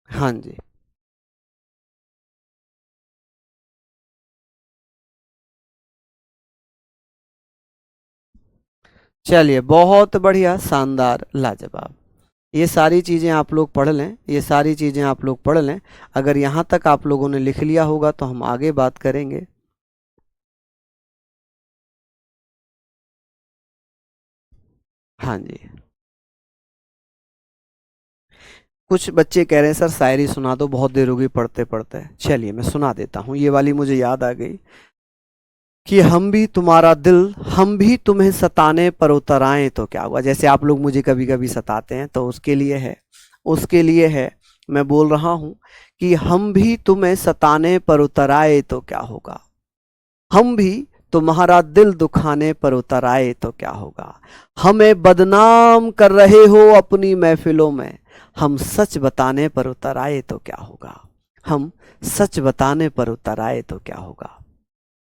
हाँ जी, चलिए बहुत बढ़िया, शानदार, लाजवाब। ये सारी चीज़ें आप लोग पढ़ लें, ये सारी चीज़ें आप लोग पढ़ लें। अगर यहाँ तक आप लोगों ने लिख लिया होगा तो हम आगे बात करेंगे। हाँ जी, कुछ बच्चे कह रहे हैं सर शायरी सुना दो, बहुत देर हो गई पढ़ते पढ़ते। चलिए मैं सुना देता हूँ, ये वाली मुझे याद आ गई कि हम भी तुम्हारा दिल, हम भी तुम्हें सताने पर उतर आए तो क्या हुआ। जैसे आप लोग मुझे कभी कभी सताते हैं, तो उसके लिए है, उसके लिए है, मैं बोल रहा हूं कि हम भी तुम्हें सताने पर उतर आए तो क्या होगा, हम भी तुम्हारा दिल दुखाने पर उतर आए तो क्या होगा, हमें बदनाम कर रहे हो अपनी महफिलों में, हम सच बताने पर उतर आए तो क्या होगा, हम सच बताने पर उतर आए तो क्या होगा।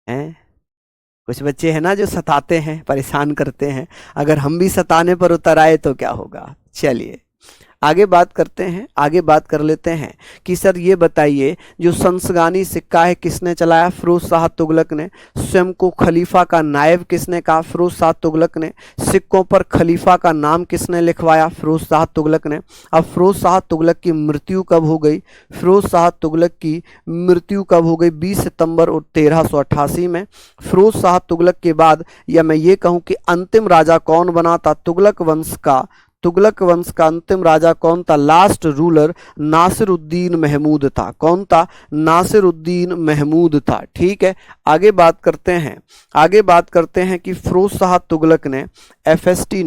हैं? कुछ बच्चे हैं ना जो सताते हैं, परेशान करते हैं, अगर हम भी सताने पर उतर आए तो क्या होगा। चलिए आगे बात करते हैं, आगे बात कर लेते हैं कि सर ये बताइए जो संसगानी सिक्का है किसने चलाया? फिरोज शाह तुगलक ने। स्वयं को खलीफा का नायब किसने कहा? फिरोज शाह तुगलक ने। सिक्कों पर खलीफा का नाम किसने लिखवाया? फिरोज शाह तुगलक ने। अब फिरोज शाह तुगलक की मृत्यु कब हो गई? फिरोज शाह तुगलक की मृत्यु कब हो गई? 20 सितंबर 1388 में। फिरोज शाह तुगलक के बाद, या मैं ये कहूँ कि अंतिम राजा कौन बना था तुगलक वंश का? तुगलक वंश का अंतिम राजा कौन था? लास्ट रूलर नासिरुद्दीन महमूद था। कौन था? नासिरुद्दीन महमूद था। ठीक है, आगे बात करते हैं, आगे बात करते हैं कि फिरोज शाह तुगलक ने, एफएसटी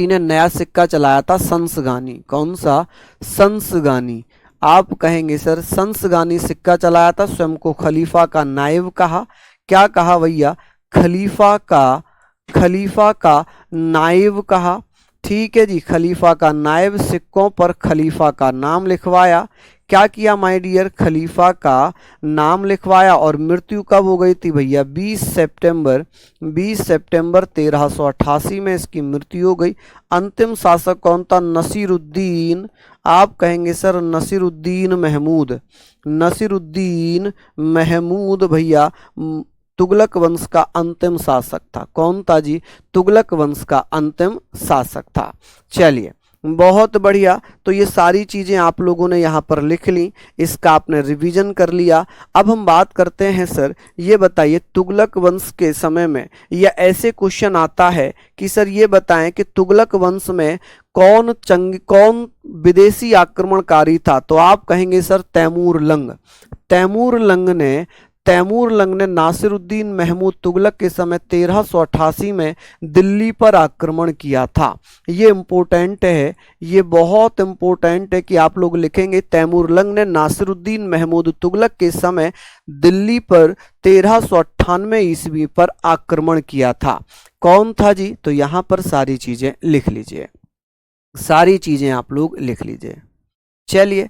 ने नया सिक्का चलाया था संसगानी। कौन सा? संसगानी। आप कहेंगे सर संसगानी सिक्का चलाया था, स्वयं को खलीफा का नायब कहा। क्या कहा भैया? खलीफा का नायब कहा। ठीक है जी, खलीफा का नायब, सिक्कों पर खलीफा का नाम लिखवाया। क्या किया माय डियर? खलीफा का नाम लिखवाया। और मृत्यु कब हो गई थी भैया? 20 सितंबर 1388 में इसकी मृत्यु हो गई। अंतिम शासक कौन था? नसीरुद्दीन। आप कहेंगे सर नसीरुद्दीन महमूद, नसीरुद्दीन महमूद भैया तुगलक वंश का अंतिम शासक था। कौन था जी? तुगलक वंश का अंतिम शासक था। चलिए बहुत बढ़िया। तो ये सारी चीजें आप लोगों ने यहाँ पर लिख ली, इसका आपने रिवीजन कर लिया। अब हम बात करते हैं सर, ये बताइए तुगलक वंश के समय में, या ऐसे क्वेश्चन आता है कि सर ये बताएं कि तुगलक वंश में कौन विदेशी आक्रमणकारी था, तो आप कहेंगे सर तैमूर लंग। तैमूर लंग ने नासिरुद्दीन महमूद तुगलक के समय 1388 में दिल्ली पर आक्रमण किया था। ये इम्पोर्टेंट है, ये बहुत इम्पोर्टेंट है कि आप लोग लिखेंगे तैमूर लंग ने नासिरुद्दीन महमूद तुगलक के समय दिल्ली पर 1398 ईस्वी पर आक्रमण किया था। कौन था जी? तो यहां पर सारी चीजें लिख लीजिए, सारी चीजें आप लोग लिख लीजिए। चलिए,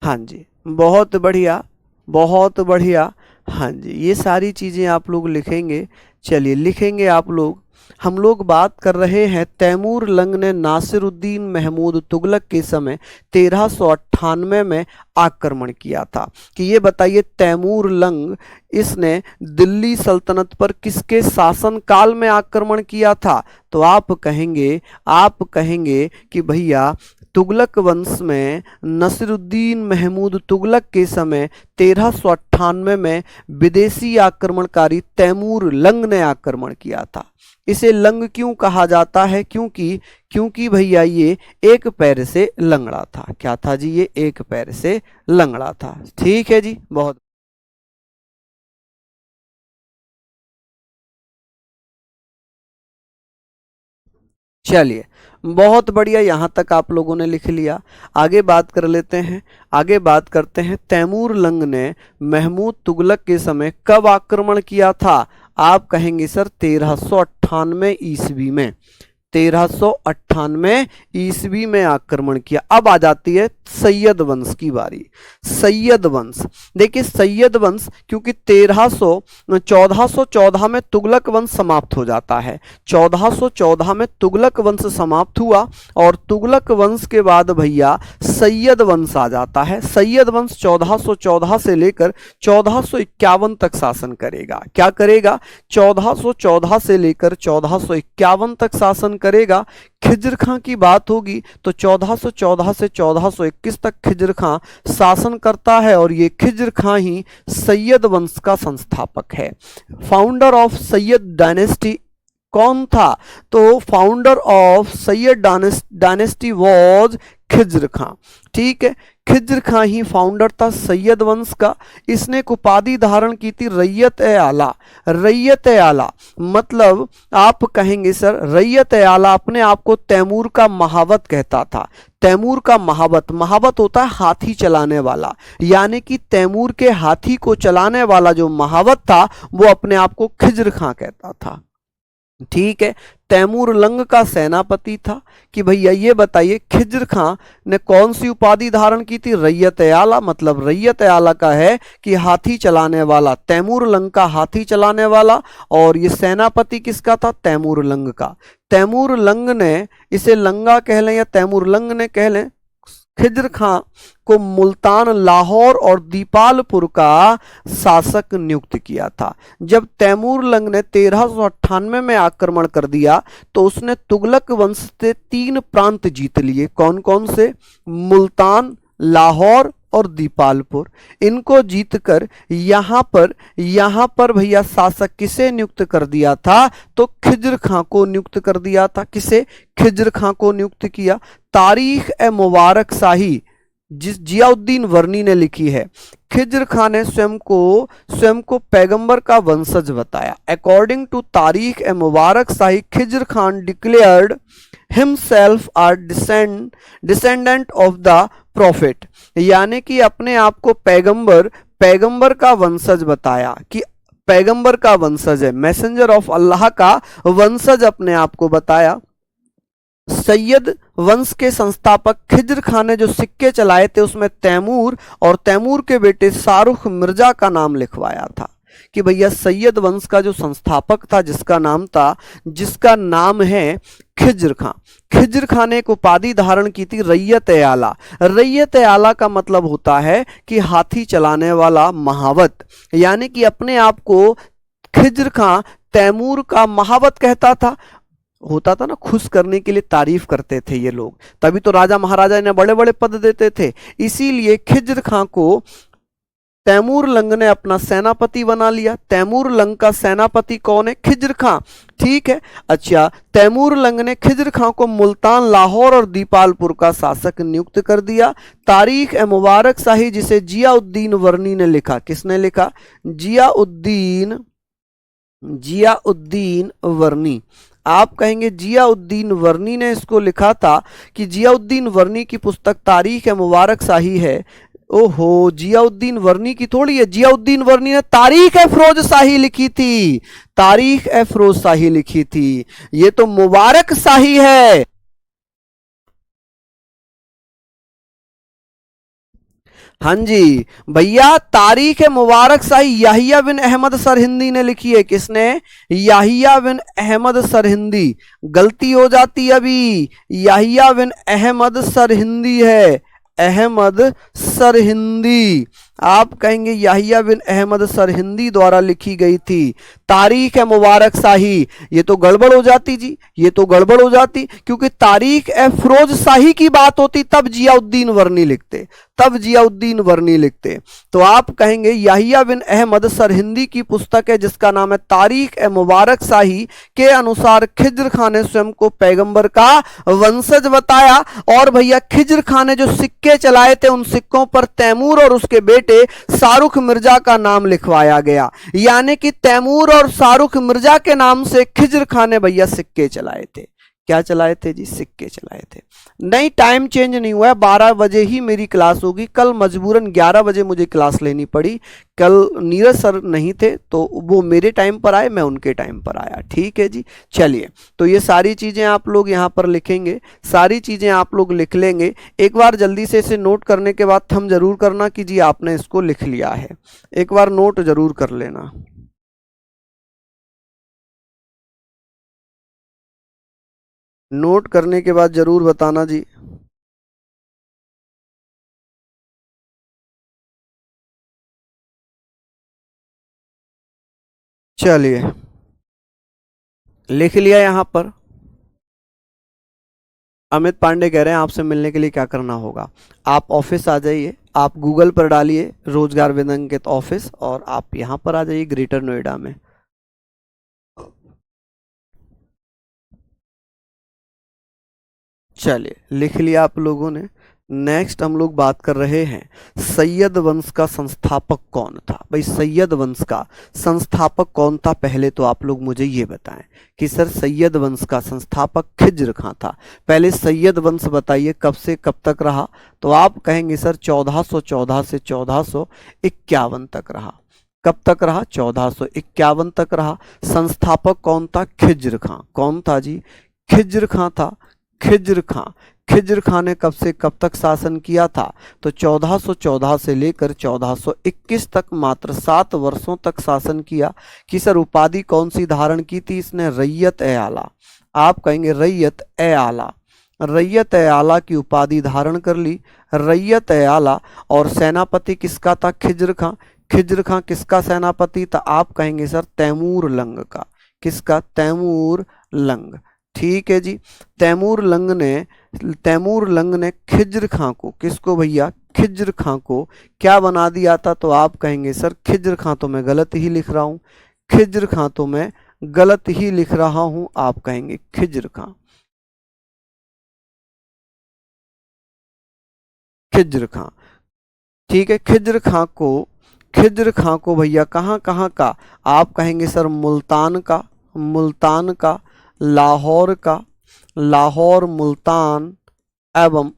हाँ जी, बहुत बढ़िया, बहुत बढ़िया। हाँ जी, ये सारी चीजें आप लोग लिखेंगे। चलिए लिखेंगे आप लोग। हम लोग बात कर रहे हैं तैमूर लंग ने नासिरुद्दीन महमूद तुगलक के समय 1398 में आक्रमण किया था। कि ये बताइए तैमूर लंग इसने दिल्ली सल्तनत पर किसके शासन काल में आक्रमण किया था? तो आप कहेंगे कि भैया तुगलक वंश में नसीरुद्दीन महमूद तुगलक के समय 1398 में विदेशी आक्रमणकारी तैमूर लंग ने आक्रमण किया था। इसे लंग क्यों कहा जाता है? क्योंकि भैया ये एक पैर से लंगड़ा था। क्या था जी? ये एक पैर से लंगड़ा था। ठीक है जी, बहुत। चलिए, बहुत बढ़िया, यहाँ तक आप लोगों ने लिख लिया। आगे बात कर लेते हैं। आगे बात करते हैं तैमूर लंग ने महमूद तुगलक के समय कब आक्रमण किया था? आप कहेंगे सर 1398 ईस्वी में। 1398 ईस्वी में आक्रमण किया। अब आ जाती है सैयद वंश की बारी। सैयद वंश, देखिए सैयद वंश, क्योंकि 1414 में तुगलक वंश समाप्त हो जाता है। 1414 में तुगलक वंश समाप्त हुआ और तुगलक वंश के बाद भैया सैयद वंश आ जाता है। सैयद वंश 1414 से लेकर 1451 तक शासन करेगा। क्या करेगा? 1414 से लेकर 1451 तक शासन करेगा। खिज्र खां की बात होगी तो 1414 से 1421 तक खिज्र खां शासन करता है और ये खिज्र खां ही सैयद वंश का संस्थापक है। फाउंडर ऑफ सैयद डायनेस्टी कौन था? तो founder of Sayyid dynasty was Khizr Khan. ठीक है, खिज्र खां ही फाउंडर था सैयद वंश का। इसने एक उपाधि धारण की थी रैयत ए आला। रैयत ए आला मतलब आप कहेंगे सर रैयत ए आला अपने आप को तैमूर का महावत कहता था। तैमूर का महावत, महावत होता है हाथी चलाने वाला, यानी कि तैमूर के हाथी को चलाने वाला जो महावत था वो अपने आप को खिज्र खां कहता था। ठीक है, तैमूर लंग का सेनापति था। कि भैया ये बताइए खिज्र खां ने कौन सी उपाधि धारण की थी? रैयत ए आला, मतलब रैयत ए आला का है कि हाथी चलाने वाला, तैमूर लंग का हाथी चलाने वाला। और ये सेनापति किसका था? तैमूर लंग का। तैमूर लंग ने, इसे लंगा कह लें या तैमूर लंग ने कह लें, खिज्र खां को मुल्तान, लाहौर और दीपालपुर का शासक नियुक्त किया था। जब तैमूर लंग ने 1398 में आक्रमण कर दिया तो उसने तुगलक वंश से 3 प्रांत जीत लिए। कौन कौन से? मुल्तान, लाहौर और दीपालपुर। इनको जीतकर यहाँ पर भैया शासक किसे नियुक्त कर दिया था? तो खिज्र खां को नियुक्त कर दिया था। किसे? खिज्र खां को नियुक्त किया। तारीख ए मुबारक शाही जिस जियाउद्दीन वर्नी ने लिखी है, खिज्र खां ने स्वयं को पैगंबर का वंशज बताया। According to Tarikh e Mubarak Shahi, Khizr Khan declared himself are descendant of the prophet, यानी कि अपने आप को पैगंबर का वंशज बताया कि पैगंबर का वंशज है, मैसेंजर ऑफ अल्लाह का वंशज अपने आप को बताया। सैयद वंश के संस्थापक खिज्र खान ने जो सिक्के चलाए थे उसमें तैमूर और तैमूर के बेटे शाहरुख मिर्जा का नाम लिखवाया था। कि भैया सैयद वंश का जो संस्थापक था जिसका नाम है खिज्र खां। खिज्र खां ने एक उपाधि धारण की थी रैयत ए आला। रैयत ए आला का मतलब होता है कि हाथी चलाने वाला महावत, यानी कि अपने आप को खिज्र खां तैमूर का महावत कहता था। होता था ना, खुश करने के लिए तारीफ करते थे ये लोग, तभी तो राजा महाराजा ने बड़े बड़े पद देते थे। इसीलिए खिज्र खां को तैमूर लंग ने अपना सेनापति बना लिया। तैमूर लंग का सेनापति कौन है? खिज्र खां। ठीक है। अच्छा, तैमूर लंग ने खिज्र खां को मुल्तान, लाहौर और दीपालपुर का शासक नियुक्त कर दिया। तारीख ए मुबारक शाही जिसे जियाउद्दीन वर्नी ने लिखा। किसने लिखा? जियाउद्दीन वर्नी। आप कहेंगे जियाउद्दीन वर्नी ने इसको लिखा था कि जियाउद्दीन वर्नी की पुस्तक तारीख ए मुबारक शाही है। ओहो, जियाउद्दीन वर्नी की थोड़ी है, जियाउद्दीन वर्नी ने तारीख ए फिरोज शाही लिखी थी। तारीख ए फिरोज शाही लिखी थी, ये तो मुबारक शाही है। हाँ जी भैया, तारीख ए मुबारक शाही याहिया बिन अहमद सरहिंदी ने लिखी है। किसने? याहिया बिन अहमद सरहिंदी। गलती हो जाती अभी, याहिया बिन अहमद सरहिंदी है, अहमद सरहिंदी। आप कहेंगे याहिया बिन अहमद सरहिंदी द्वारा लिखी गई थी तारीख ए मुबारक शाही। ये तो गड़बड़ हो जाती जी, ये तो गड़बड़ हो जाती, क्योंकि तारीख ए फिरोज शाही की बात होती तब जियाउद्दीन वर्नी लिखते, तब जियाउद्दीन वर्नी लिखते। तो आप कहेंगे याहिया बिन अहमद सरहिंदी की पुस्तक है जिसका नाम है तारीख ए मुबारक शाही के अनुसार खिज्र खां ने स्वयं को पैगंबर का वंशज बताया। और भैया खिज्र खां ने जो सिक्के चलाए थे उन सिक्कों पर तैमूर और उसके बेटे शाहरुख मिर्जा का नाम लिखवाया गया। यानी कि तैमूर और शाहरुख मिर्जा के नाम से खिज्र खां ने भैया सिक्के चलाए थे। क्या चलाए थे जी? सिक्के चलाए थे। नहीं, टाइम चेंज नहीं हुआ है, 12 बजे ही मेरी क्लास होगी। कल मजबूरन 11 बजे मुझे क्लास लेनी पड़ी। कल नीरज सर नहीं थे तो वो मेरे टाइम पर आए, मैं उनके टाइम पर आया। ठीक है जी। चलिए, तो ये सारी चीज़ें आप लोग यहाँ पर लिखेंगे, सारी चीज़ें आप लोग लिख लेंगे। एक बार जल्दी से इसे नोट करने के बाद थम जरूर करना कि जी आपने इसको लिख लिया है। एक बार नोट जरूर कर लेना। नोट करने के बाद जरूर बताना जी। चलिए, लिख लिया यहां पर। अमित पांडे कह रहे हैं आपसे मिलने के लिए क्या करना होगा? आप ऑफिस आ जाइए, आप गूगल पर डालिए रोजगार विदंकित ऑफिस और आप यहां पर आ जाइए ग्रेटर नोएडा में। चलिए, लिख लिया आप लोगों ने। नेक्स्ट हम लोग बात कर रहे हैं सैयद वंश का संस्थापक कौन था। भाई सैयद वंश का संस्थापक कौन था? पहले तो आप लोग मुझे ये बताएं कि सर सैयद वंश का संस्थापक खिज्र खां था। पहले सैयद वंश बताइए कब से कब तक रहा? तो आप कहेंगे सर 1414 से 1451 तक रहा। कब तक रहा? 1451 तक रहा। संस्थापक कौन था? खिज्र खां। कौन था जी? खिज्र खां था। खिज्र खां। खिज्र खां ने कब से कब तक शासन किया था? तो 1414 से लेकर 1421 तक मात्र 7 वर्षों तक शासन किया। कि सर उपाधि कौन सी धारण की थी इसने? रैयत ए आला। आप कहेंगे रैयत ए आला। रैयत ए आला की उपाधि धारण कर ली, रैयत ए आला। और सेनापति किसका था? खिज्र खां। खिज्र खां किसका सेनापति था? आप कहेंगे सर तैमूर लंग का। किसका? तैमूर लंग। ठीक है जी। तैमूर लंग ने खिज्र खां को, किसको भैया? खिज्र खां को क्या बना दिया था? तो आप कहेंगे सर खिज्र खां तो मैं गलत ही लिख रहा हूं, खिज्र खां तो मैं गलत ही लिख रहा हूं। आप कहेंगे खिज्र खां। खिज्र खां। ठीक है। खिज्र खां को भैया कहाँ कहाँ का? आप कहेंगे सर मुल्तान का, मुल्तान का, लाहौर का, लाहौर, मुल्तान एवं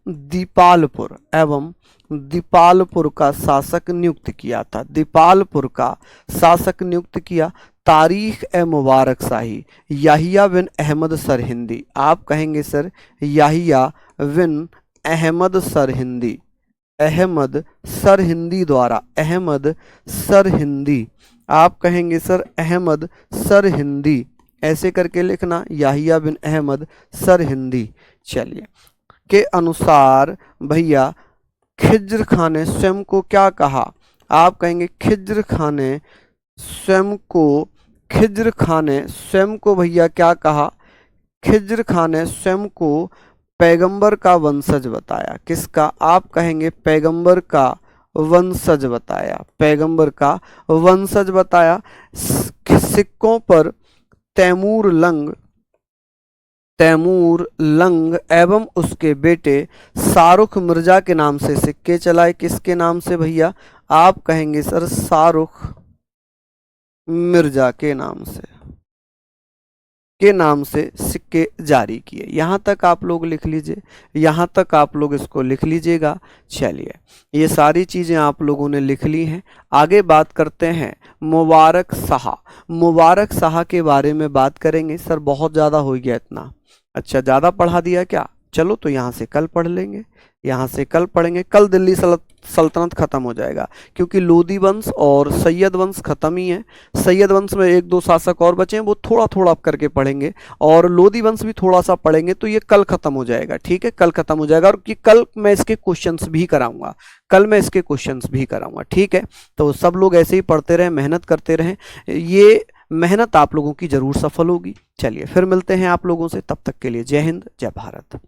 दीपालपुर का शासक नियुक्त किया था। दीपालपुर का शासक नियुक्त किया। तारीख ए मुबारक शाही याहिया बिन अहमद सरहिंदी। आप कहेंगे सर याहिया बिन अहमद सरहिंदी, अहमद सरहिंदी द्वारा, अहमद सरहिंदी। आप कहेंगे सर अहमद सरहिंदी, ऐसे करके लिखना याहिया बिन अहमद सरहिंदी। चलिए, के अनुसार भैया खिज्र खां ने स्वयं को क्या कहा? आप कहेंगे खिज्र खां ने स्वयं को, खिज्र खां ने स्वयं को भैया क्या कहा? खिज्र खान ने स्वयं को पैगंबर का वंशज बताया। किसका? आप कहेंगे पैगंबर का वंशज बताया, पैगंबर का वंशज बताया। सिक्कों पर तैमूर लंग एवं उसके बेटे शाहरुख मिर्जा के नाम से सिक्के चलाए। किसके नाम से भैया? आप कहेंगे सर शाहरुख मिर्जा के नाम से सिक्के जारी किए। यहां तक आप लोग लिख लीजिए, यहां तक आप लोग इसको लिख लीजिएगा। चलिए, ये सारी चीजें आप लोगों ने लिख ली हैं। आगे बात करते हैं मुबारक शाह। मुबारक शाह के बारे में बात करेंगे। सर बहुत ज्यादा हो गया इतना, अच्छा ज्यादा पढ़ा दिया क्या? चलो तो यहाँ से कल पढ़ लेंगे, यहाँ से कल पढ़ेंगे। कल दिल्ली सल्तनत खत्म हो जाएगा, क्योंकि लोदी वंश और सैयद वंश खत्म ही है। सैयद वंश में एक दो शासक और बचे हैं, वो थोड़ा थोड़ा करके पढ़ेंगे, और लोदी वंश भी थोड़ा सा पढ़ेंगे, तो ये कल खत्म हो जाएगा। ठीक है, कल खत्म हो जाएगा। और कि कल मैं इसके क्वेश्चंस भी कराऊंगा, ठीक है। तो सब लोग ऐसे ही पढ़ते रहें, मेहनत करते रहें, ये मेहनत आप लोगों की जरूर सफल होगी। चलिए फिर मिलते हैं आप लोगों से, तब तक के लिए जय हिंद, जय भारत।